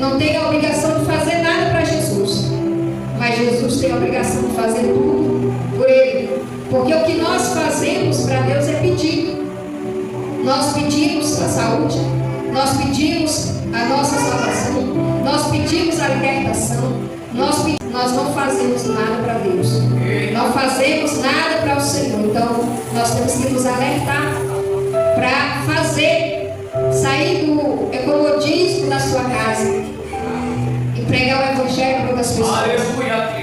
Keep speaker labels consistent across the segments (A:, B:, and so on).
A: não tem a obrigação de fazer nada para Jesus, mas Jesus tem a obrigação de fazer tudo por Ele, porque o que nós fazemos para Deus é pedir. Nós pedimos a saúde, nós pedimos a nossa salvação, nós pedimos a libertação, nós não fazemos nada para Deus, não fazemos nada para o Senhor. Então nós temos que nos alertar para fazer, sair do comodismo da sua casa e pregar o Evangelho para outras pessoas.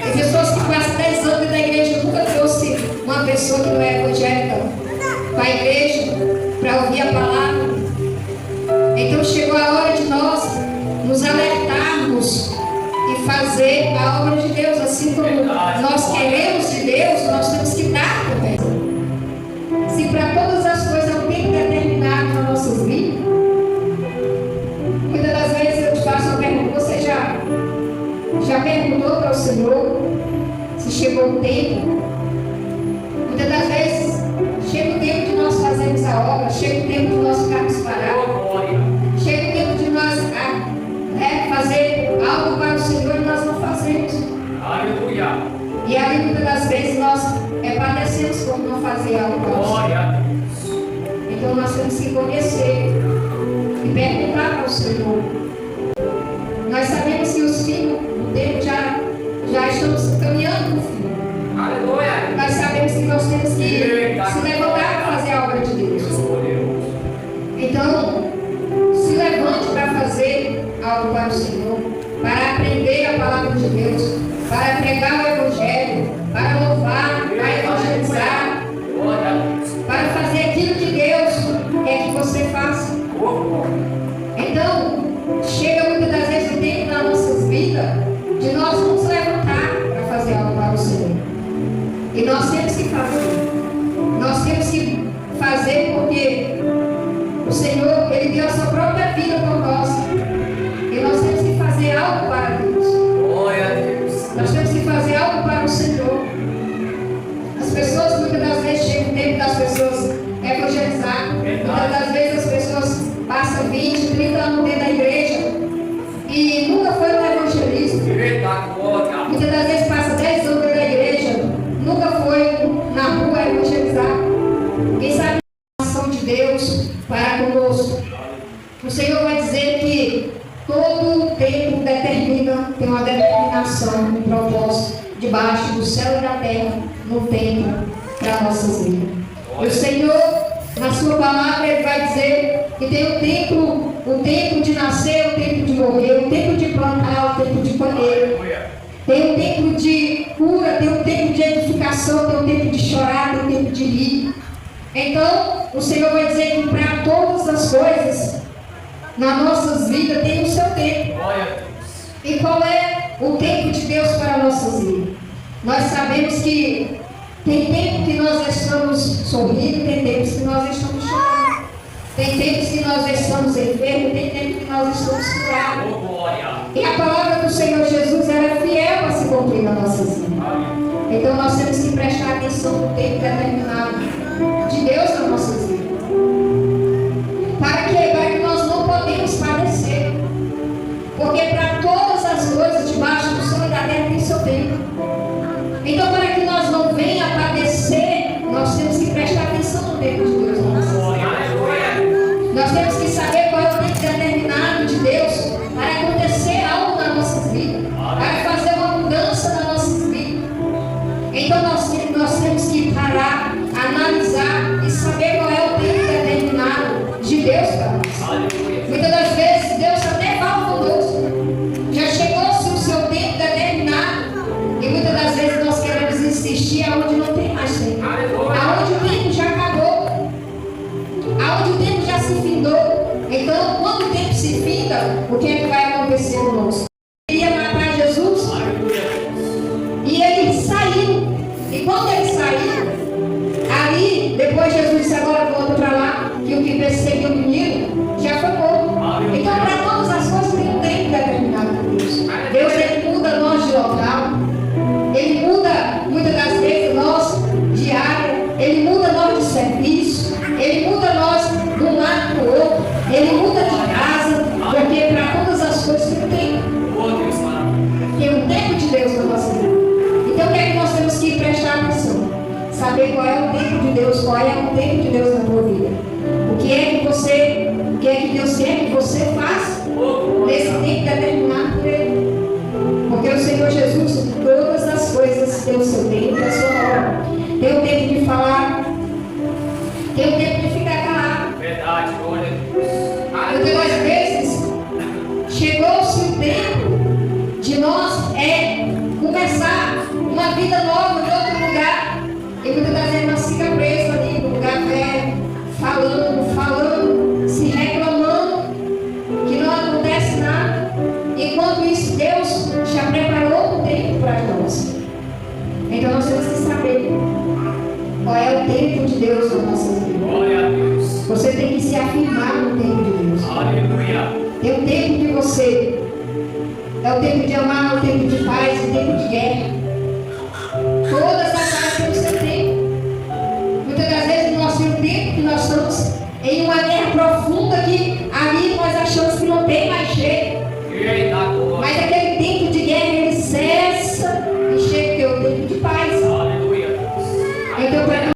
A: Tem pessoas que passam 10 anos dentro da igreja, nunca trouxe uma pessoa que não é evangélica para a igreja para ouvir a palavra. Então chegou a hora de nós nos alertarmos e fazer a obra de Deus, assim como nós queremos de Deus, nós temos que dar também. Se para todas as coisas há um tempo determinado nas nossas vidas, muitas das vezes eu te faço uma pergunta: você já perguntou para o Senhor se chegou o tempo? Muitas das vezes chega o tempo de nós fazermos a obra, chega o tempo de nós ficarmos parados, chega o tempo de nós fazer algo para o Senhor e nós não fazemos.
B: Aleluia.
A: E aí muitas das vezes nós padecemos por não fazer algo para o Senhor. Então nós temos que conhecer e perguntar para o Senhor. Nós sabemos que os filhos do tempo já estamos caminhando no fim.
B: Aleluia.
A: Nós sabemos que nós temos que se levantar para fazer a obra de Deus. Então, se levante para fazer algo para o Senhor, para aprender a palavra de Deus, para pregar o Evangelho, para louvar, para evangelizar, para fazer aquilo que Deus quer que você faça. Então, chega muitas das vezes o tempo nas nossas vidas de nós nos levantar para fazer algo para o Senhor. E nós temos que fazer. Nós temos que fazer porque o Senhor, Ele deu a sua própria vida por nós. E nós temos que fazer algo para Deus. Nós temos que fazer algo para o Senhor. As pessoas, muitas das vezes, chega o tempo das pessoas evangelizar. Muitas das vezes as pessoas passam 20, 30 anos dentro da igreja e nunca foi no evangelismo. Muitas das vezes passa 10 anos dentro da igreja, nunca foi na rua evangelizar. Quem sabe a ação de Deus para conosco. O Senhor vai dizer que todo tempo determina, tem uma determinação, um propósito debaixo do céu e da terra, no tempo para nossas vidas. E o Senhor, na sua palavra, Ele vai dizer que tem o tempo de nascer, o tempo de morrer, o tempo de plantar, o tempo de colher. Tem um tempo de cura, tem um tempo de edificação, tem um tempo de chorar, tem um tempo de rir. Então, o Senhor vai dizer que para todas as coisas, nas nossas vidas, tem o seu tempo. E qual é o tempo de Deus para as nossas vidas? Nós sabemos que tem tempo que nós estamos sorrindo, tem tempos que nós estamos chorando. Tem tempos que nós estamos enfermos, tem tempos que nós estamos curados. E a palavra do Senhor Jesus era fiel a se cumprir nas nossas vidas. Então nós temos que prestar atenção no tempo determinado de Deus nas nossas vidas. Para que nós não podemos padecer. Porque para todas as coisas debaixo do céu e da terra tem seu tempo. Então, para que nós não venha a padecer, nós temos que prestar atenção no tempo de Deus nas nossas vidas. Nós temos que saber qual é o tempo determinado de Deus para acontecer algo nas nossas vidas, para fazer uma mudança nas nossas vidas. Então nós temos que parar, analisar e saber qual é o tempo determinado de Deus para nós. Muitas das vezes Deus até fala conosco. Já chegou-se o seu tempo determinado. E muitas das vezes nós queremos insistir aonde não tem mais tempo. Aonde o tempo já acabou. Aonde o tempo já se findou. Então, quando o tempo se finda, o que é que vai acontecer conosco? Ele queria matar Jesus. E ele saiu. E quando saber qual é o tempo de Deus, qual é o tempo de Deus na tua vida. O que é que Deus quer que você faça nesse tempo determinado por Ele. Porque o Senhor Jesus, em todas as coisas, tem o seu tempo e a sua hora. Tem o tempo de falar, tem o tempo de ficar calado.
B: Verdade, glória a Deus.
A: Porque às vezes chegou-se o tempo de nós começar uma vida nova em outro lugar. E muitas das vezes nós ficamos presos ali no lugar velho, falando, se reclamando, que não acontece nada. Enquanto isso, Deus já preparou o tempo para nós. Então nós temos que saber qual é o tempo de Deus na nossa vida.
B: Glória a Deus.
A: Você tem que se afirmar no tempo de Deus.
B: Aleluia.
A: Tem o tempo de você. É o tempo de amar, é o tempo de paz,